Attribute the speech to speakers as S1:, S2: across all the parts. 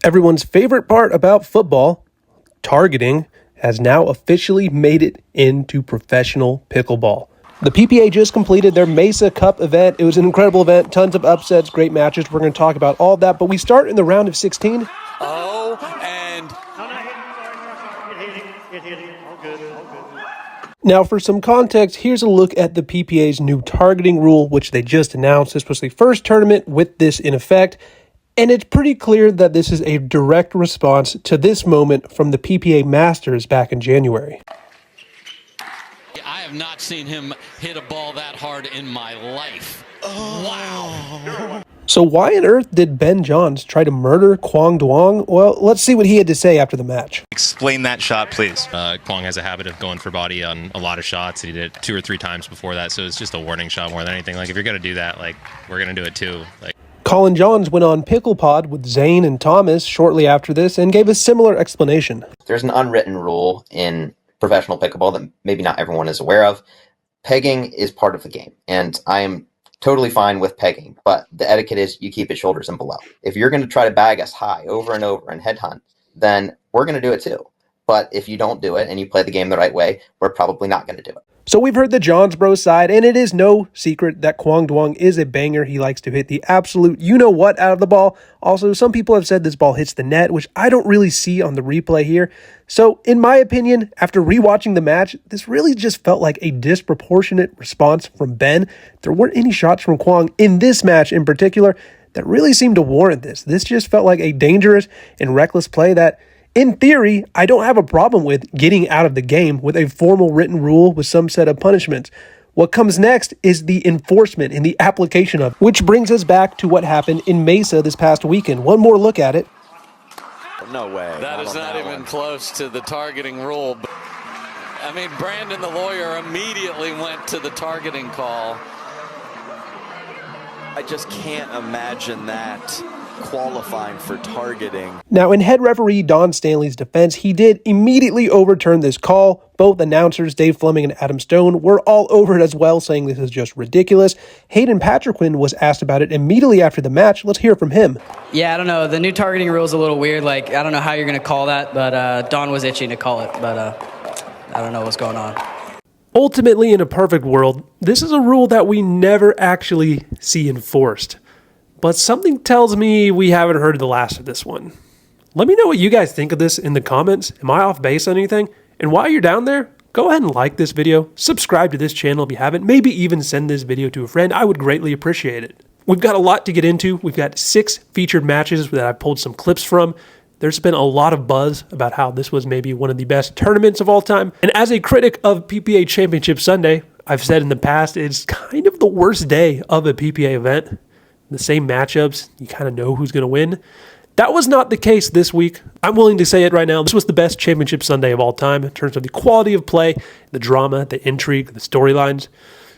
S1: Everyone's favorite part about football, targeting, has now officially made it into professional pickleball. The PPA just completed their Mesa Cup event. It was an incredible event, tons of upsets, great matches. We're going to talk about all that, but we start in the round of 16. Now, for some context, here's a look at the PPA's new targeting rule, which they just announced. This was the first tournament with this in effect, and it's pretty clear that this is a direct response to this moment from the PPA Masters back in January.
S2: I have not seen him hit a ball that hard in my life. Oh. Wow.
S1: So why on earth did Ben Johns try to murder Quang Duong? Well, let's see what he had to say after the match.
S3: Explain that shot, please.
S4: Quang has a habit of going for body on a lot of shots. He did it 2 or 3 times before that, so it's just a warning shot more than anything. Like, if you're going to do that, like, we're going to do it too. Like,
S1: Colin Johns went on PicklePod with Zane and Thomas shortly after this and gave a similar explanation.
S5: There's an unwritten rule in professional pickleball that maybe not everyone is aware of. Pegging is part of the game, and I am totally fine with pegging, but the etiquette is you keep it shoulders and below. If you're going to try to bag us high over and over and headhunt, then we're going to do it too. But if you don't do it and you play the game the right way, we're probably not going to do it.
S1: So we've heard the Johns bro side, and it is no secret that Quang Duong is a banger. He likes to hit the absolute you-know-what out of the ball. Also, some people have said this ball hits the net, which I don't really see on the replay here. So, in my opinion, after rewatching the match, this really just felt like a disproportionate response from Ben. There weren't any shots from Quang in this match in particular that really seemed to warrant this. This just felt like a dangerous and reckless play that, in theory, I don't have a problem with getting out of the game with a formal written rule with some set of punishments. What comes next is the enforcement and the application of, which brings us back to what happened in Mesa this past weekend. One more look at it.
S6: No way.
S2: That is not even close to the targeting rule. I mean, Brandon, the lawyer, immediately went to the targeting call.
S6: I just can't imagine that qualifying for targeting.
S1: Now, in head referee Don Stanley's defense, he did immediately overturn this call. Both announcers, Dave Fleming and Adam Stone, were all over it as well, saying this is just ridiculous. Hayden Patriquin was asked about it immediately after the match. Let's hear from him.
S7: Yeah, I don't know. The new targeting rule is a little weird. Like, I don't know how you're going to call that, but Don was itching to call it, but I don't know what's going on.
S1: Ultimately, in a perfect world, this is a rule that we never actually see enforced. But something tells me we haven't heard the last of this one. Let me know what you guys think of this in the comments. Am I off base on anything? And while you're down there, go ahead and like this video, subscribe to this channel if you haven't, maybe even send this video to a friend. I would greatly appreciate it. We've got a lot to get into. We've got 6 featured matches that I pulled some clips from. There's been a lot of buzz about how this was maybe one of the best tournaments of all time. And as a critic of PPA Championship Sunday, I've said in the past, it's kind of the worst day of a PPA event. The same matchups, you kind of know who's going to win. That was not the case this week. I'm willing to say it right now. This was the best Championship Sunday of all time in terms of the quality of play, the drama, the intrigue, the storylines.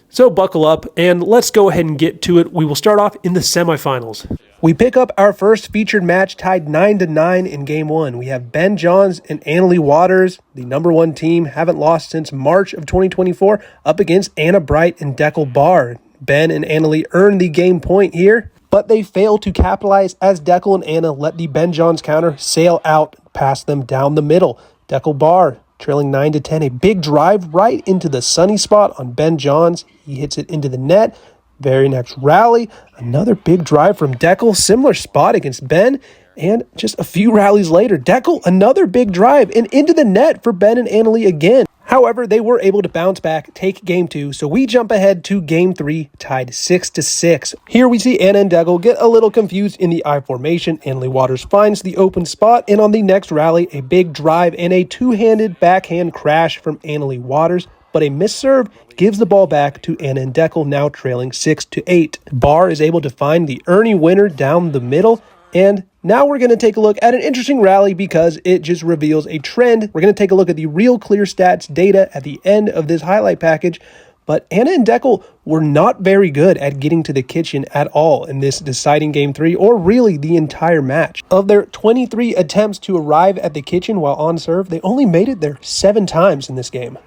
S1: So buckle up and let's go ahead and get to it. We will start off in the semifinals. We pick up our first featured match tied 9-9 in game 1. We have Ben Johns and Annalie Waters, the #1 team, haven't lost since March of 2024, up against Anna Bright and Deckel Barr. Ben and Annalie earn the game point here, but they fail to capitalize as Deckel and Anna let the Ben Johns counter sail out past them down the middle. Deckel Barr trailing 9-10, a big drive right into the sunny spot on Ben Johns. He hits it into the net. Very next rally, another big drive from Deckel, similar spot against Ben, and just a few rallies later, Deckel, another big drive and into the net for Ben and Annalie again. However, they were able to bounce back, take game 2, so we jump ahead to game 3, tied 6-6. Here we see Anna and Deckel get a little confused in the I formation. Annalie Waters finds the open spot, and on the next rally, a big drive and a two-handed backhand crash from Annalie Waters, but a missed serve gives the ball back to Anna and Deckel, now trailing 6-8. Barr is able to find the Ernie winner down the middle, and now we're going to take a look at an interesting rally because it just reveals a trend. We're going to take a look at the real clear stats data at the end of this highlight package, but Anna and Deckel were not very good at getting to the kitchen at all in this deciding game 3, or really the entire match. Of their 23 attempts to arrive at the kitchen while on serve, they only made it there 7 times in this game.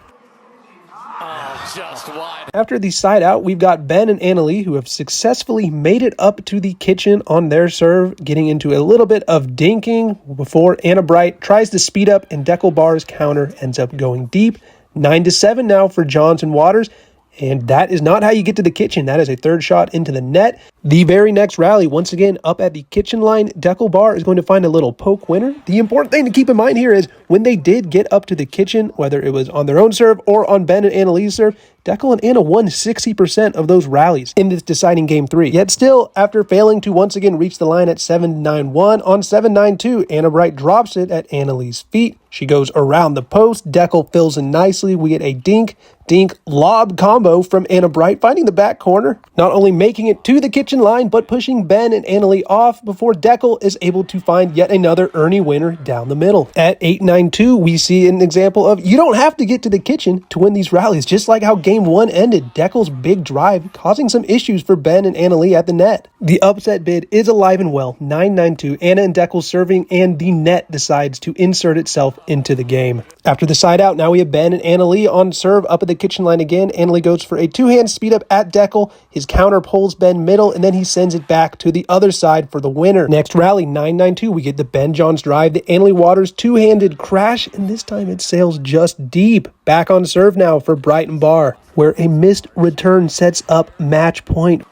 S2: just wide.
S1: After the side out, we've got Ben and Annalie who have successfully made it up to the kitchen on their serve, getting into a little bit of dinking before Anna Bright tries to speed up and Deckelbar's counter ends up going deep. 9-7 now for Johnson Waters. And that is not how you get to the kitchen. That is a third shot into the net. The very next rally, once again, up at the kitchen line, Deckelbar is going to find a little poke winner. The important thing to keep in mind here is when they did get up to the kitchen, whether it was on their own serve or on Ben and Annalie's serve, Deckel and Anna won 60% of those rallies in this deciding game 3. Yet still, after failing to once again reach the line at 7-9-1, on 7-9-2, Anna Bright drops it at Annalie's feet. She goes around the post. Deckel fills in nicely. We get a dink lob combo from Anna Bright, finding the back corner, not only making it to the kitchen line, but pushing Ben and Annalie off before Deckel is able to find yet another Ernie winner down the middle. At 8-9-2, we see an example of you don't have to get to the kitchen to win these rallies, just like how game 1 ended. Deckel's big drive causing some issues for Ben and Annalie at the net. The upset bid is alive and well. 9-9-2, Anna and Deckel serving, and the net decides to insert itself into the game. After the side out, now we have Ben and Annalie on serve up at the kitchen line again. Annalie goes for a two-hand speed up at Deckel. His counter pulls Ben middle, and then he sends it back to the other side for the winner. Next rally, 9-9-2, we get the Ben Johns drive, the Annalie Waters two-handed crash, and this time it sails just deep. Back on serve now for Brighton Bar, where a missed return sets up match point.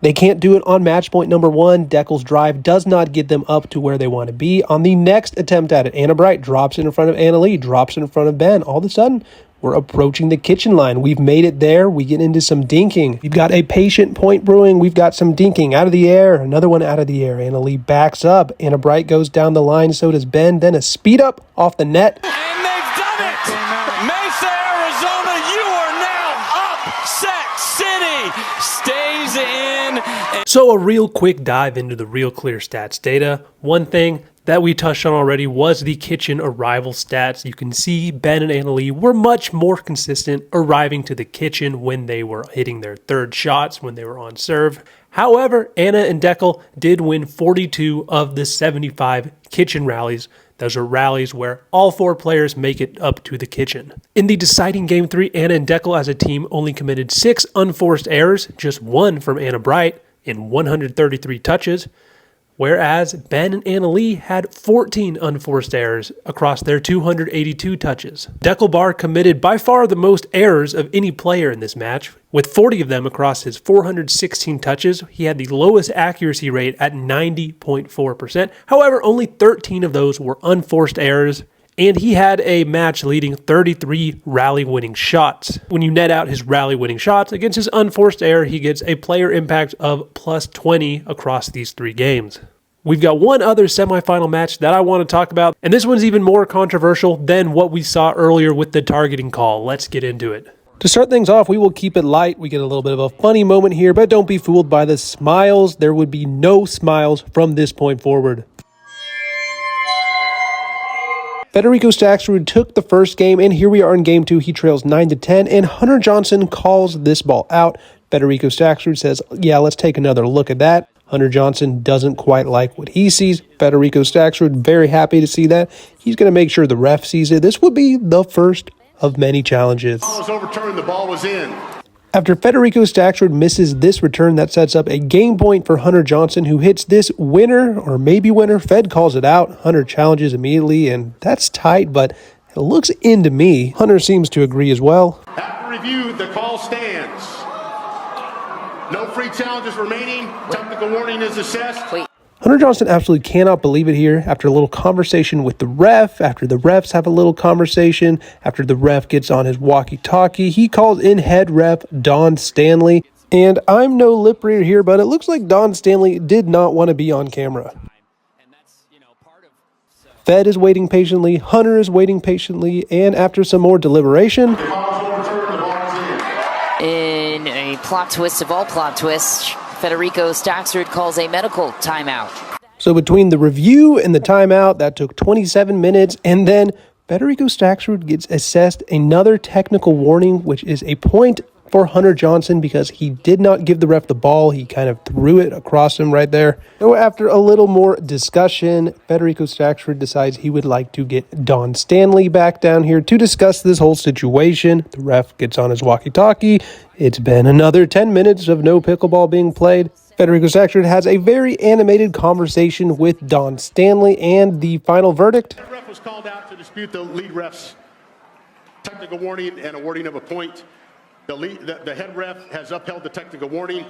S1: They can't do it on match point number 1. Deckel's drive does not get them up to where they want to be. On the next attempt at it, Anna Bright drops it in front of Annalie, drops it in front of Ben. All of a sudden, we're approaching the kitchen line. We've made it there. We get into some dinking. We've got a patient point brewing. We've got some dinking out of the air. Another one out of the air. Annalie backs up. Anna Bright goes down the line. So does Ben. Then a speed up off the net.
S2: And they've done it! Mesa, Arizona, you are now upset city! Stays in.
S1: So a real quick dive into the Real Clear stats data. One thing that we touched on already was the kitchen arrival stats. You can see Ben and Annalie were much more consistent arriving to the kitchen when they were hitting their third shots, when they were on serve. However, Anna and Deckel did win 42 of the 75 kitchen rallies. Those are rallies where all 4 players make it up to the kitchen. In the deciding game 3, Anna and Deckel as a team only committed 6 unforced errors, just 1 from Anna Bright in 133 touches, whereas Ben and Annalie had 14 unforced errors across their 282 touches. Deckelbar committed by far the most errors of any player in this match, with 40 of them across his 416 touches. He had the lowest accuracy rate at 90.4%. However, only 13 of those were unforced errors, and he had a match-leading 33 rally-winning shots. When you net out his rally-winning shots against his unforced error, he gets a player impact of plus 20 across these 3 games. We've got one other semifinal match that I want to talk about, and this one's even more controversial than what we saw earlier with the targeting call. Let's get into it. To start things off, we will keep it light. We get a little bit of a funny moment here, but don't be fooled by the smiles. There would be no smiles from this point forward. Federico Staksrud took the first game, and here we are in game 2. He trails 9-10, and Hunter Johnson calls this ball out. Federico Staksrud says, yeah, let's take another look at that. Hunter Johnson doesn't quite like what he sees. Federico Staksrud very happy to see that. He's going to make sure the ref sees it. This would be the first of many challenges.
S3: The ball was overturned. The ball was in.
S1: After Federico Staksrud misses this return, that sets up a game point for Hunter Johnson, who hits this winner, or maybe winner. Fed calls it out. Hunter challenges immediately, and that's tight, but it looks in to me. Hunter seems to agree as well.
S3: After review, the call stands. No free challenges remaining. Technical warning is assessed.
S1: Hunter Johnson absolutely cannot believe it here. After a little conversation with the ref, after the refs have a little conversation, after the ref gets on his walkie-talkie, he calls in head ref Don Stanley. And I'm no lip reader here, but it looks like Don Stanley did not want to be on camera. Fed is waiting patiently, Hunter is waiting patiently, and after some more deliberation,
S8: in a plot twist of all plot twists, Federico Staksrud calls a medical timeout.
S1: So between the review and the timeout, that took 27 minutes, and then Federico Staksrud gets assessed another technical warning, which is a point for Hunter Johnson because he did not give the ref the ball. He kind of threw it across him right there. So after a little more discussion, Federico Staksrud decides he would like to get Don Stanley back down here to discuss this whole situation. The ref gets on his walkie-talkie. It's been another 10 minutes of no pickleball being played. Federico Staksrud has a very animated conversation with Don Stanley, and the final verdict.
S3: The ref was called out to dispute the lead ref's technical warning and awarding of a point. The head ref has upheld the technical warning.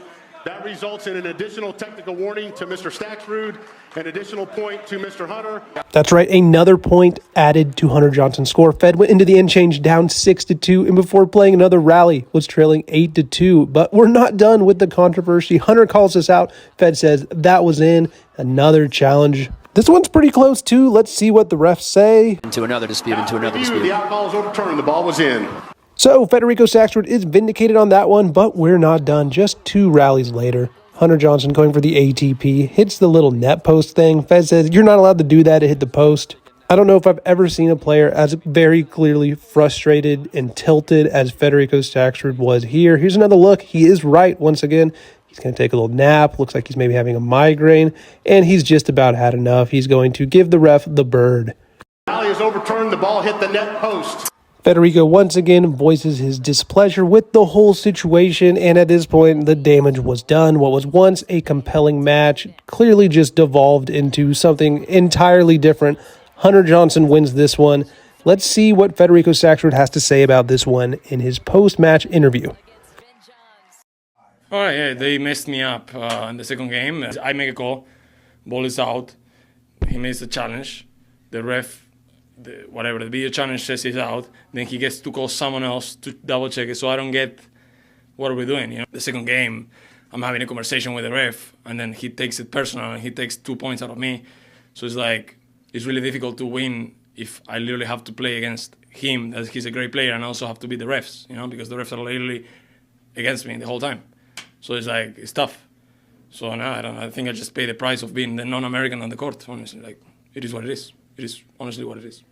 S3: That results in an additional technical warning to Mr. Staksrud, an additional point to Mr. Hunter.
S1: That's right, another point added to Hunter Johnson's score. Fed went into the end change down 6-2, and before playing another rally, was trailing 8-2. But we're not done with the controversy. Hunter calls us out. Fed says that was in. Another challenge. This one's pretty close too. Let's see what the refs say.
S9: Into another dispute, into another dispute.
S3: The outcall is overturned. The ball was in.
S1: So Federico Staksrud is vindicated on that one, but we're not done. Just 2 rallies later, Hunter Johnson going for the ATP, hits the little net post thing. Fed says, you're not allowed to do that to hit the post. I don't know if I've ever seen a player as very clearly frustrated and tilted as Federico Staksrud was here. Here's another look. He is right once again. He's going to take a little nap. Looks like he's maybe having a migraine, and he's just about had enough. He's going to give the ref the bird.
S3: Rally is overturned. The ball hit the net post.
S1: Federico once again voices his displeasure with the whole situation, and at this point, the damage was done. What was once a compelling match clearly just devolved into something entirely different. Hunter Johnson wins this one. Let's see what Federico Staksrud has to say about this one in his post-match interview.
S10: Oh yeah, they messed me up in the second game. I make a call, ball is out, he makes a challenge, the ref, the video challenge says he's out, then he gets to call someone else to double check it, so I don't get what are we doing, you know. The second game, I'm having a conversation with the ref, and then he takes it personal, and he takes 2 points out of me, so it's like, it's really difficult to win if I literally have to play against him, as he's a great player, and I also have to beat the refs, you know, because the refs are literally against me the whole time. So it's like, it's tough. So no, I think I just pay the price of being the non-American on the court, honestly. Like, it is what it is. It is honestly what it is.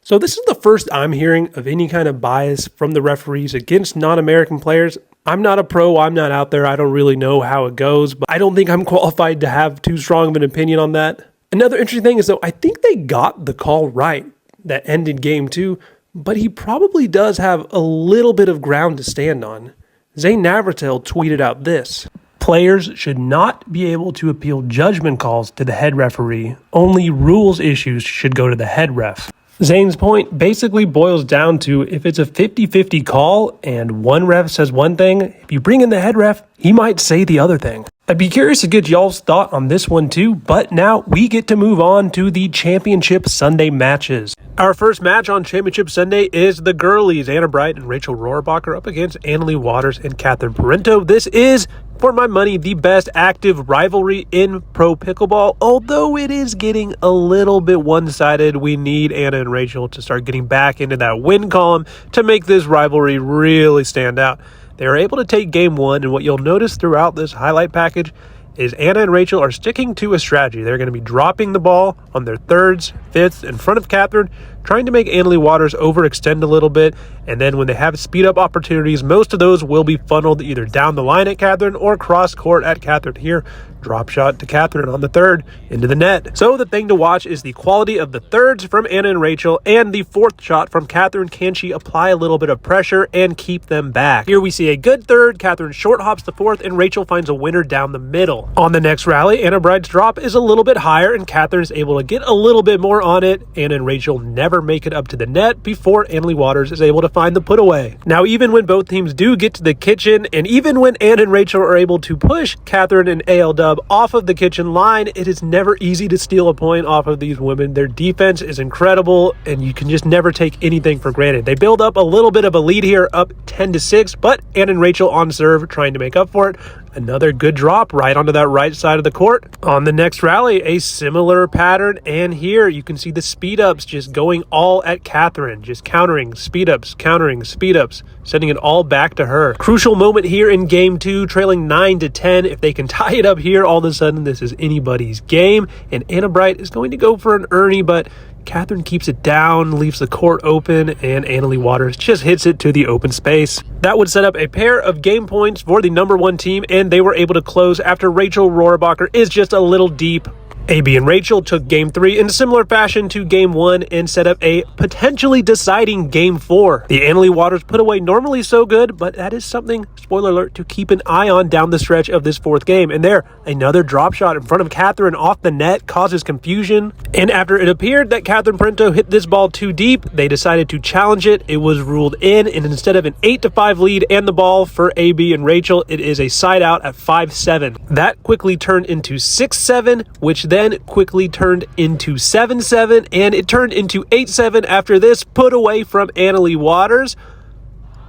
S1: So this is the first I'm hearing of any kind of bias from the referees against non-American players. I'm not a pro. I'm not out there. I don't really know how it goes, but I don't think I'm qualified to have too strong of an opinion on that. Another interesting thing is, though, I think they got the call right that ended game 2, but he probably does have a little bit of ground to stand on. Zane Navratil tweeted out this: players should not be able to appeal judgment calls to the head referee. Only rules issues should go to the head ref. Zane's point basically boils down to, if it's a 50-50 call and one ref says one thing, if you bring in the head ref, he might say the other thing. I'd be curious to get y'all's thought on this one too, but now we get to move on to the Championship Sunday matches. Our first match on Championship Sunday is the girlies. Anna Bright and Rachel Rohrabacher up against Annalie Waters and Catherine Parenteau. This is, for my money, the best active rivalry in pro pickleball, although it is getting a little bit one-sided. We need Anna and Rachel to start getting back into that win column to make this rivalry really stand out. They are able to take game 1, and what you'll notice throughout this highlight package is Anna and Rachel are sticking to a strategy. They're going to be dropping the ball on their thirds, fifths in front of Catherine, trying to make Annalie Waters overextend a little bit, and then when they have speed up opportunities, most of those will be funneled either down the line at Catherine or cross court at Catherine. Here, drop shot to Catherine on the third, into the net. So the thing to watch is the quality of the thirds from Anna and Rachel, and the fourth shot from Catherine. Can she apply a little bit of pressure and keep them back? Here we see a good third. Catherine short hops the fourth, and Rachel finds a winner down the middle. On the next rally, Anna Bright's drop is a little bit higher, and Catherine is able to get a little bit more on it. Anna and Rachel never make it up to the net before Annalie Waters is able to find the put away. Now, even when both teams do get to the kitchen, and even when Anna and Rachel are able to push Catherine and AL off of the kitchen line, it is never easy to steal a point off of these women. Their defense is incredible, and you can just never take anything for granted. They build up a little bit of a lead here, up 10-6, but Anna and Rachel on serve trying to make up for it. Another good drop right onto that right side of the court. On the next rally, a similar pattern, and here you can see the speed ups just going all at Catherine, just countering speed ups, sending it all back to her. Crucial moment here in game 2, trailing 9-10. If they can tie it up here, all of a sudden this is anybody's game, and Anna Bright is going to go for an Ernie, but Catherine keeps it down, leaves the court open, and Annalie Waters just hits it to the open space. That would set up a pair of game points for the number 1 team, and they were able to close after Rachel Rohrabacher is just a little deep. AB and Rachel took Game 3 in similar fashion to Game 1 and set up a potentially deciding Game 4. The Annalie Waters put away normally so good, but that is something, spoiler alert, to keep an eye on down the stretch of this 4th game. And there, another drop shot in front of Catherine off the net causes confusion. And after it appeared that Catherine Parenteau hit this ball too deep, they decided to challenge it. It was ruled in, and instead of an 8-5 lead and the ball for AB and Rachel, it is a side out at 5-7. That quickly turned into 6-7, which then quickly turned into 7-7, and it turned into 8-7 after this put away from Annalie Waters.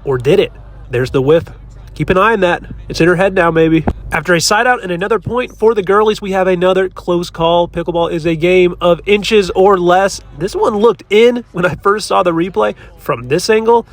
S1: Or did it? There's the whiff. Keep an eye on that. It's in her head now, maybe. After a side out and another point for the girlies, we have another close call. Pickleball is a game of inches or less. This one looked in when I first saw the replay from this angle,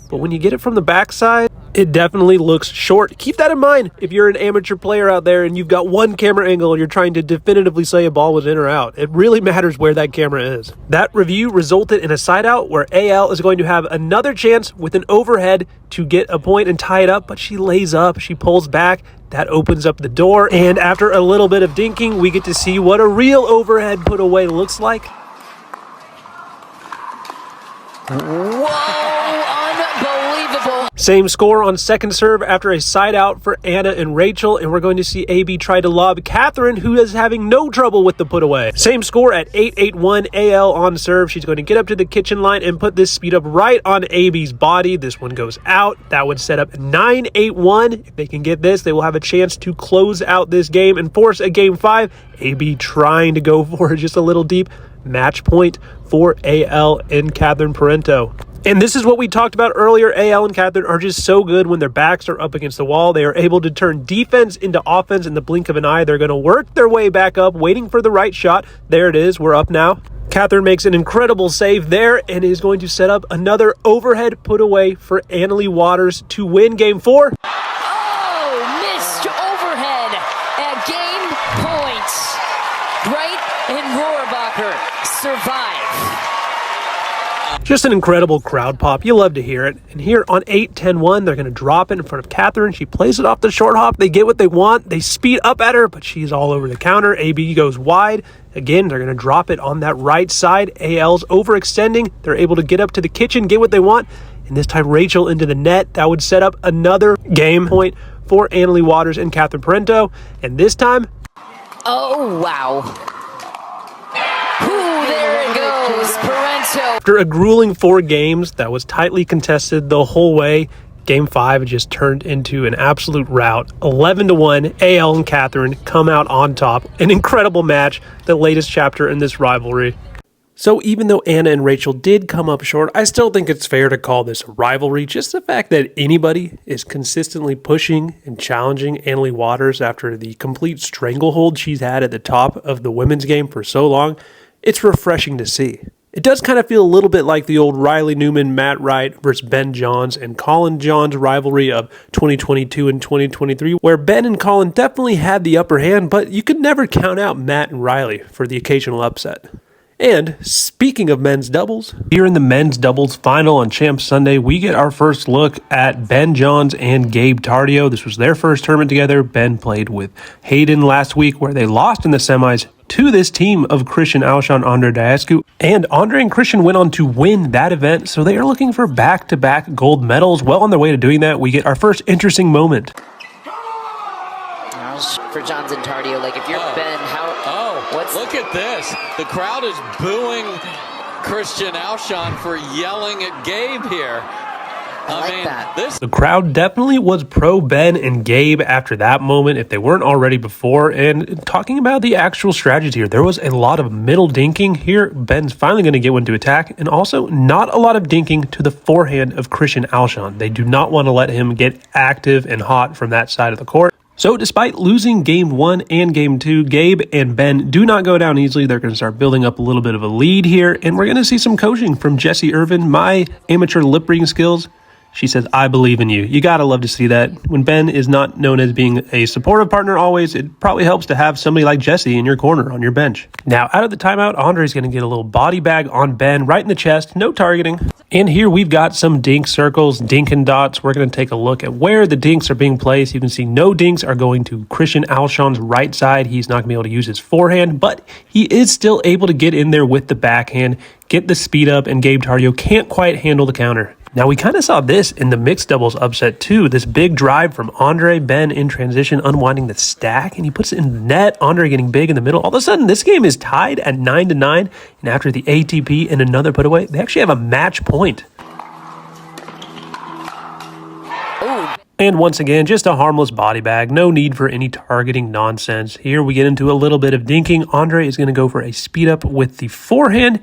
S1: but when you get it from the backside, it definitely looks short. Keep that in mind if you're an amateur player out there and you've got one camera angle and you're trying to definitively say a ball was in or out. It really matters where that camera is. That review resulted in a side out where AL is going to have another chance with an overhead to get a point and tie it up, but she lays up, she pulls back. That opens up the door, and after a little bit of dinking, we get to see what a real overhead put away looks like.
S8: Unbelievable.
S1: Same score on second serve after a side out for Anna and Rachel, and we're going to see AB try to lob Catherine, who is having no trouble with the put away. Same score at 8-8-1 AL on serve. She's going to get up to the kitchen line and put this speed up right on AB's body. This one goes out. That would set up 9-8-1. If they can get this, they will have a chance to close out this game and force a game 5. AB trying to go for it just a little deep. Match point for AL and Catherine Parenteau. And this is what we talked about earlier. AL and Catherine are just so good when their backs are up against the wall. They are able to turn defense into offense in the blink of an eye. They're going to work their way back up, waiting for the right shot. There it is. We're up now. Catherine makes an incredible save there and is going to set up another overhead put away for Annalie Waters to win Game 4.
S8: Oh, missed overhead at game point. Bright and Rohrabacher survive.
S1: Just an incredible crowd pop. You love to hear it. And here on 8-10-1, they're going to drop it in front of Catherine. She plays it off the short hop. They get what they want. They speed up at her, but she's all over the counter. AB goes wide. Again, they're going to drop it on that right side. AL's overextending. They're able to get up to the kitchen, get what they want. And this time, Rachel into the net. That would set up another game point for Annalie Waters and Catherine Parenteau. And this time...
S8: Oh, wow. Ooh, there it goes. Parenteau.
S1: After a grueling 4 games that was tightly contested the whole way, Game 5 just turned into an absolute rout. 11-1, AL and Catherine come out on top. An incredible match, the latest chapter in this rivalry. So even though Anna and Rachel did come up short, I still think it's fair to call this a rivalry. Just the fact that anybody is consistently pushing and challenging Annalie Waters after the complete stranglehold she's had at the top of the women's game for so long, it's refreshing to see. It does kind of feel a little bit like the old Riley Newman, Matt Wright versus Ben Johns and Colin Johns rivalry of 2022 and 2023, where Ben and Colin definitely had the upper hand, but you could never count out Matt and Riley for the occasional upset. And speaking of men's doubles, here in the men's doubles final on Champ Sunday, we get our first look at Ben Johns and Gabe Tardio. This was their first tournament together. Ben played with Hayden last week, where they lost in the semis to this team of Christian Alshon, Andre Daescu. And Andre and Christian went on to win that event, so they are looking for back-to-back gold medals. Well on their way to doing that, we get our first interesting moment.
S8: For Johns and Tardio, like if you're Ben,
S2: look at this. The crowd is booing Christian Alshon for yelling at Gabe here.
S1: The crowd definitely was pro Ben and Gabe after that moment, if they weren't already before. And talking about the actual strategy here, there was a lot of middle dinking here. Ben's finally going to get one to attack, and also not a lot of dinking to the forehand of Christian Alshon. They do not want to let him get active and hot from that side of the court. So despite losing Game 1 and Game 2, Gabe and Ben do not go down easily. They're going to start building up a little bit of a lead here, and we're going to see some coaching from Jesse Irvin. My amateur lip reading skills She says, I believe in you. You gotta love to see that. When Ben is not known as being a supportive partner always, it probably helps to have somebody like Jesse in your corner on your bench. Now, out of the timeout, Andre's gonna get a little body bag on Ben right in the chest, no targeting. And here we've got some dink circles, dink and dots. We're gonna take a look at where the dinks are being placed. You can see no dinks are going to Christian Alshon's right side. He's not gonna be able to use his forehand, but he is still able to get in there with the backhand, get the speed up, and Gabe Tardio can't quite handle the counter. Now, we kind of saw this in the mixed doubles upset too. This big drive from Andre, Ben in transition, unwinding the stack, and he puts it in the net. Andre getting big in the middle. All of a sudden, this game is tied at 9-9, and after the ATP and another put away, they actually have a match point.
S8: Ooh.
S1: And once again, just a harmless body bag. No need for any targeting nonsense. Here we get into a little bit of dinking. Andre is going to go for a speed up with the forehand,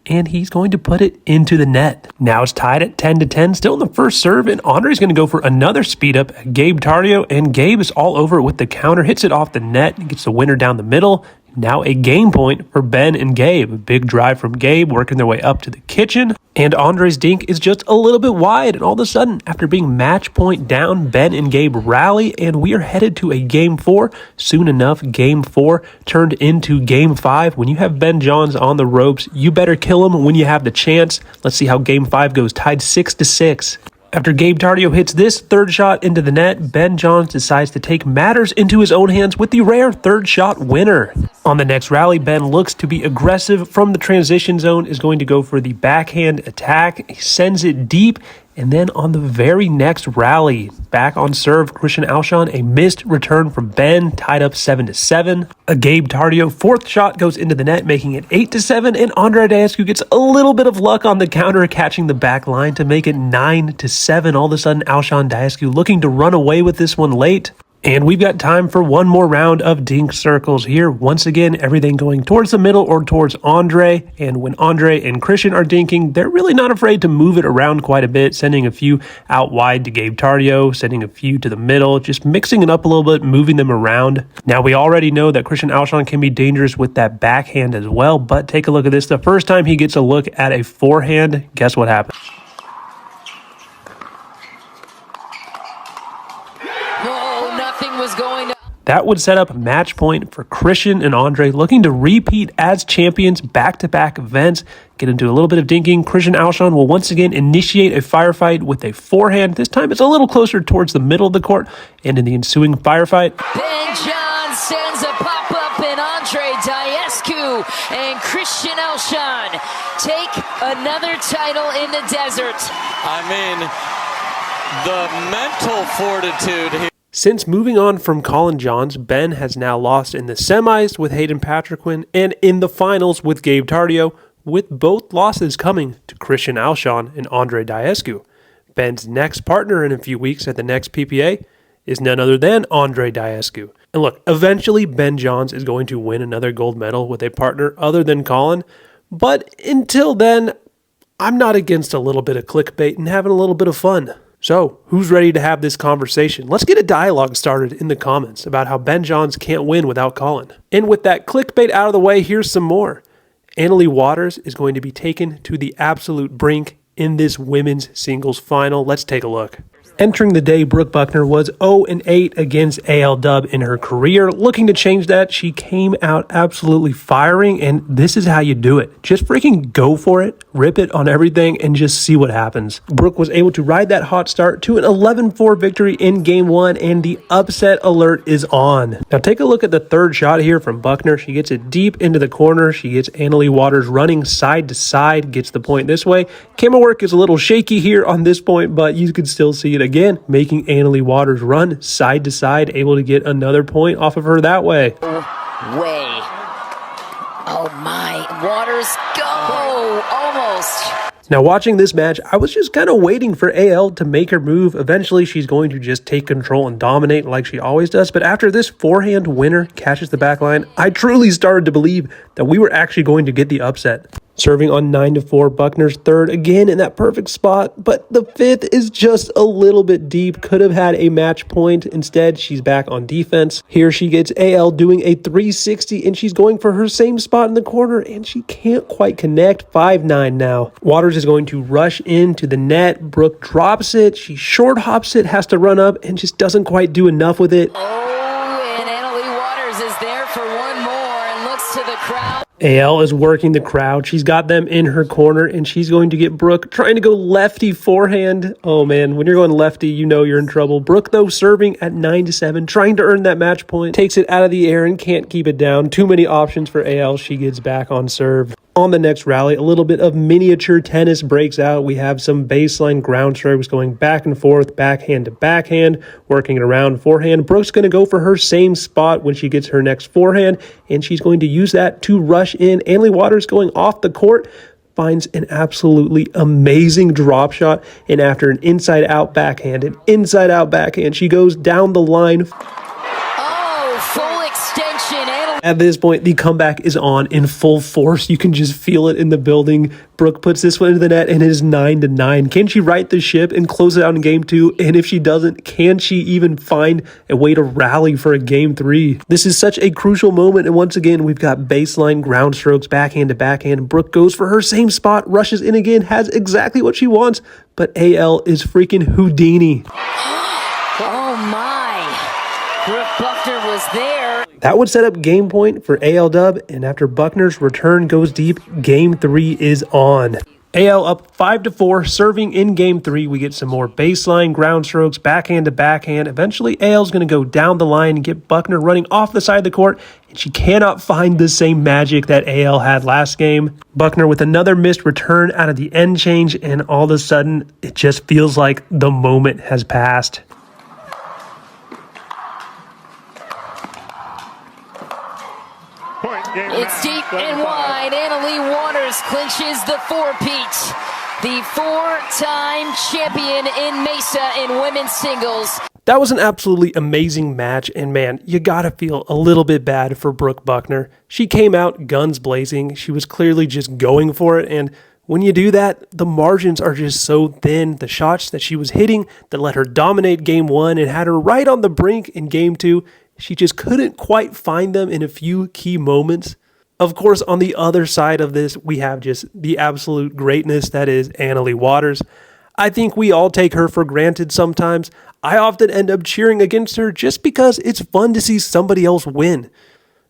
S1: and he's going to put it into the net. Now it's tied at 10-10, still in the first serve, and Andre's going to go for another speed up at Gabe Tardio, and Gabe is all over it with the counter, hits it off the net, and gets the winner down the middle. Now a game point for Ben and Gabe. A big drive from Gabe, working their way up to the kitchen. And Andre's dink is just a little bit wide. And all of a sudden, after being match point down, Ben and Gabe rally. And we are headed to a game 4. Soon enough, game 4 turned into game 5. When you have Ben Johns on the ropes, you better kill him when you have the chance. Let's see how game 5 goes. Tied 6-6. After Gabe Tardio hits this third shot into the net, Ben Johns decides to take matters into his own hands with the rare third shot winner. On the next rally, Ben looks to be aggressive from the transition zone, is going to go for the backhand attack. He sends it deep, and then on the very next rally, back on serve, Christian Alshon, a missed return from Ben, tied up 7-7. A Gabe Tardio fourth shot goes into the net, making it 8-7, and Andre Daescu gets a little bit of luck on the counter, catching the back line to make it 9-7. All of a sudden, Alshon Daescu looking to run away with this one late. And we've got time for one more round of dink circles here. Once again, everything going towards the middle or towards Andre. And when Andre and Christian are dinking, they're really not afraid to move it around quite a bit, sending a few out wide to Gabe Tardio, sending a few to the middle, just mixing it up a little bit, moving them around. Now, we already know that Christian Alshon can be dangerous with that backhand as well, but take a look at this. The first time he gets a look at a forehand, guess what happens?
S8: Was going to...
S1: That would set up a match point for Christian and Andre, looking to repeat as champions, back-to-back events. Get into a little bit of dinking. Christian Alshon will once again initiate a firefight with a forehand. This time it's a little closer towards the middle of the court, and in the ensuing firefight,
S8: Ben John sends a pop-up, and Andre Daescu and Christian Alshon take another title in the desert.
S2: I mean, the mental fortitude here.
S1: Since moving on from Colin Johns, Ben has now lost in the semis with Hayden Patriquin and in the finals with Gabe Tardio, with both losses coming to Christian Alshon and Andre Daescu. Ben's next partner in a few weeks at the next PPA is none other than Andre Daescu. And look, eventually Ben Johns is going to win another gold medal with a partner other than Colin, but until then, I'm not against a little bit of clickbait and having a little bit of fun. So, who's ready to have this conversation? Let's get a dialogue started in the comments about how Ben Johns can't win without Colin. And with that clickbait out of the way, here's some more. Annalie Waters is going to be taken to the absolute brink in this women's singles final. Let's take a look. Entering the day, Brooke Buckner was 0-8 against AL Dub in her career. Looking to change that, she came out absolutely firing, and this is how you do it. Just freaking go for it, rip it on everything, and just see what happens. Brooke was able to ride that hot start to an 11-4 victory in Game 1, and the upset alert is on. Now take a look at the third shot here from Buckner. She gets it deep into the corner. She gets Annalie Waters running side to side, gets the point this way. Camera work is a little shaky here on this point, but you can still see it again, making Annalie Waters run side to side, able to get another point off of her that way.
S8: Oh my, Waters, go! Almost.
S1: Now watching this match, I was just kind of waiting for AL to make her move. Eventually, she's going to just take control and dominate like she always does. But after this forehand winner catches the back line, I truly started to believe that we were actually going to get the upset. Serving on 9-4, Buckner's third again in that perfect spot, but the fifth is just a little bit deep. Could have had a match point. Instead, she's back on defense. Here she gets AL doing a 360, and she's going for her same spot in the corner, and she can't quite connect. 5-9 now. Waters is going to rush into the net. Brooke drops it. She short hops it, has to run up, and just doesn't quite do enough with it.
S8: Oh, and Annalie Waters is there for one more and looks to the crowd.
S1: AL is working the crowd. She's got them in her corner, and she's going to get Brooke trying to go lefty forehand. Oh, man, when you're going lefty, you know you're in trouble. Brooke, though, serving at 9-7, trying to earn that match point. Takes it out of the air and can't keep it down. Too many options for AL. She gets back on serve. On the next rally, a little bit of miniature tennis breaks out. We have some baseline ground strokes going back and forth, backhand to backhand, working it around forehand. Brooke's going to go for her same spot when she gets her next forehand, and she's going to use that to rush in. Annalie Waters going off the court, finds an absolutely amazing drop shot, and after an inside-out backhand, she goes down the line.
S8: Oh, full extension.
S1: At this point, the comeback is on in full force. You can just feel it in the building. Brooke puts this one into the net, and it is 9-9. Can she right the ship and close it out in game 2? And if she doesn't, can she even find a way to rally for a game 3? This is such a crucial moment, and once again, we've got baseline ground strokes, backhand to backhand. Brooke goes for her same spot, rushes in again, has exactly what she wants, but AL is freaking Houdini.
S8: Oh my. Brooke Buckner was there.
S1: That would set up game point for AL dub, and after Buckner's return goes deep, game 3 is on. AL up 5-4, serving in game 3. We get some more baseline ground strokes, backhand to backhand. Eventually, AL's going to go down the line and get Buckner running off the side of the court, and she cannot find the same magic that AL had last game. Buckner with another missed return out of the end change, and all of a sudden, it just feels like the moment has passed.
S8: It's deep and wide. Annalie Waters clinches the four-peat. The four-time champion in Mesa in women's singles.
S1: That was an absolutely amazing match, and man, you gotta feel a little bit bad for Brooke Buckner. She came out guns blazing. She was clearly just going for it, and when you do that, the margins are just so thin. The shots that she was hitting that let her dominate game 1 and had her right on the brink in game 2, she just couldn't quite find them in a few key moments. Of course, on the other side of this, we have just the absolute greatness that is Annalie Waters. I think we all take her for granted sometimes. I often end up cheering against her just because it's fun to see somebody else win.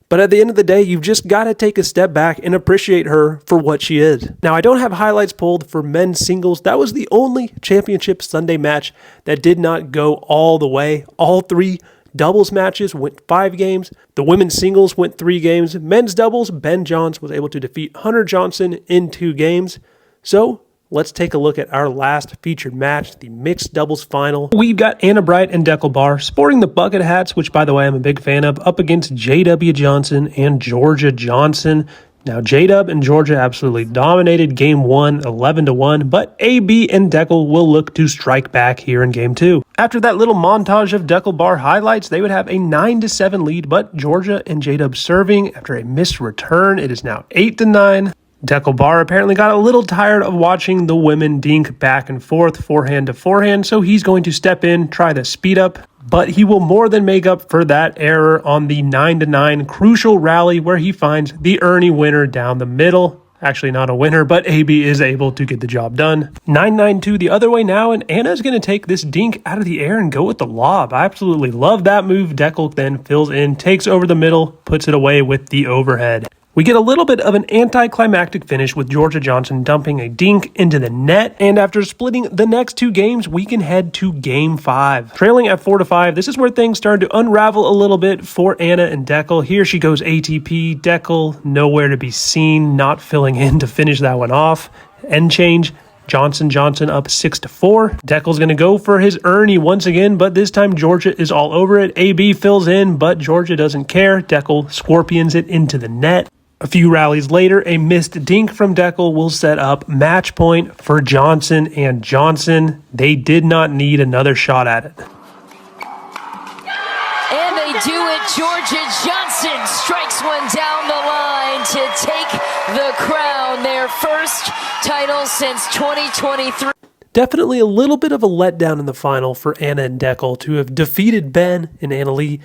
S1: But at the end of the day, you've just got to take a step back and appreciate her for what she is. Now, I don't have highlights pulled for men's singles. That was the only championship Sunday match that did not go all the way. All 3 doubles matches went 5 games. The women's singles went 3 games. Men's doubles, Ben Johns was able to defeat Hunter Johnson in 2 games. So let's take a look at our last featured match, the mixed doubles final. We've got Anna Bright and Deckel Barr sporting the bucket hats, which by the way I'm a big fan of, up against J.W. Johnson and Georgia Johnson. Now, J-Dub and Georgia absolutely dominated game 1, 11-1, but AB and Deckel will look to strike back here in game 2. After that little montage of Deckel Barr highlights, they would have a 9-7 lead, but Georgia and J-Dub serving after a missed return. It is now 8-9. Deckel Barr apparently got a little tired of watching the women dink back and forth, forehand to forehand, so he's going to step in, try the speed up. But he will more than make up for that error on the 9-9 crucial rally where he finds the Ernie winner down the middle. Actually not a winner, but AB is able to get the job done. 9-9-2 the other way now, and Anna's going to take this dink out of the air and go with the lob. I absolutely love that move. Deckel then fills in, takes over the middle, puts it away with the overhead. We get a little bit of an anticlimactic finish with Georgia Johnson dumping a dink into the net, and after splitting the next 2 games, we can head to game 5. Trailing at 4-5, this is where things start to unravel a little bit for Anna and Deckel. Here she goes ATP, Deckel nowhere to be seen, not filling in to finish that one off. End change. Johnson up 6-4. Deckel's going to go for his Ernie once again, but this time Georgia is all over it. AB fills in, but Georgia doesn't care. Deckel scorpions it into the net. A few rallies later, a missed dink from Deckel will set up match point for Johnson and Johnson. They did not need another shot at it.
S8: And they do it. Georgia Johnson strikes one down the line to take the crown, their first title since 2023.
S1: Definitely a little bit of a letdown in the final for Anna and Deckel to have defeated Ben and Annalie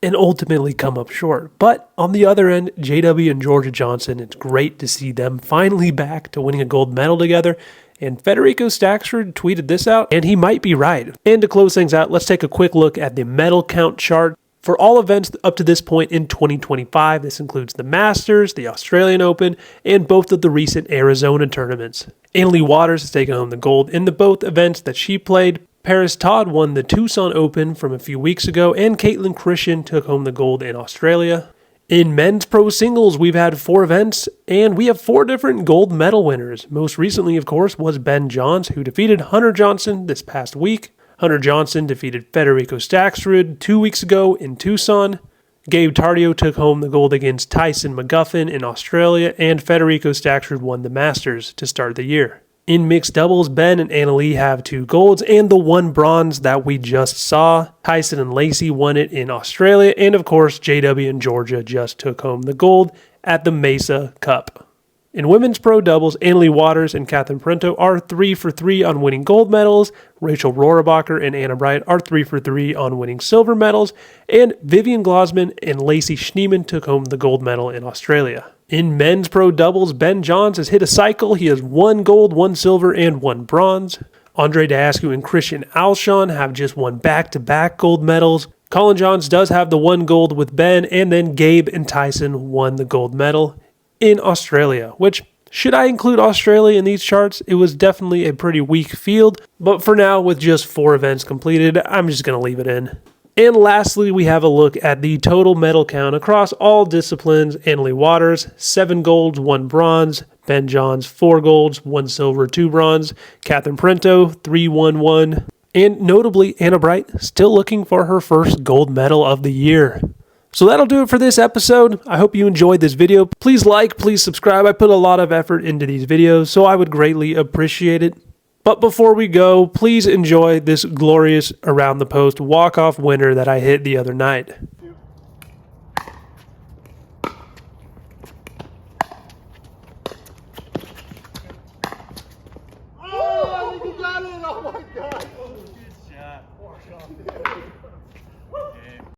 S1: and ultimately come up short. But on the other end, JW and Georgia Johnson, it's great to see them finally back to winning a gold medal together. And Federico Staksrud tweeted this out, and he might be right. And to close things out, let's take a quick look at the medal count chart. For all events up to this point in 2025, this includes the Masters, the Australian Open, and both of the recent Arizona tournaments. Annalie Waters has taken home the gold in the both events that she played. Paris Todd won the Tucson Open from a few weeks ago, and Caitlin Christian took home the gold in Australia. In men's pro singles, we've had 4 events, and we have 4 different gold medal winners. Most recently, of course, was Ben Johns, who defeated Hunter Johnson this past week. Hunter Johnson defeated Federico Staksrud 2 weeks ago in Tucson. Gabe Tardio took home the gold against Tyson McGuffin in Australia, and Federico Staksrud won the Masters to start the year. In mixed doubles, Ben and Annalie have 2 golds and the 1 bronze that we just saw. Tyson and Lacey won it in Australia, and of course, JW and Georgia just took home the gold at the Mesa Cup. In women's pro doubles, Annalie Waters and Catherine Parenteau are 3 for 3 on winning gold medals. Rachel Rohrabacher and Anna Bright are 3 for 3 on winning silver medals. And Vivian Glosman and Lacey Schneeman took home the gold medal in Australia. In men's pro doubles, Ben Johns has hit a cycle. He has 1 gold, 1 silver, and 1 bronze. Andre Daescu and Christian Alshon have just won back-to-back gold medals. Colin Johns does have the 1 gold with Ben, and then Gabe and Tyson won the gold medal in Australia, which, should I include Australia in these charts? It was definitely a pretty weak field, but for now, with just 4 events completed, I'm just going to leave it in. And lastly, we have a look at the total medal count across all disciplines. Annalie Waters, 7 golds, 1 bronze. Ben Johns, 4 golds, 1 silver, 2 bronze. Catherine Parenteau, 3-1-1. And notably, Anna Bright, still looking for her first gold medal of the year. So that'll do it for this episode. I hope you enjoyed this video. Please like, please subscribe. I put a lot of effort into these videos, so I would greatly appreciate it. But before we go, please enjoy this glorious Around the Post walk-off winner that I hit the other night.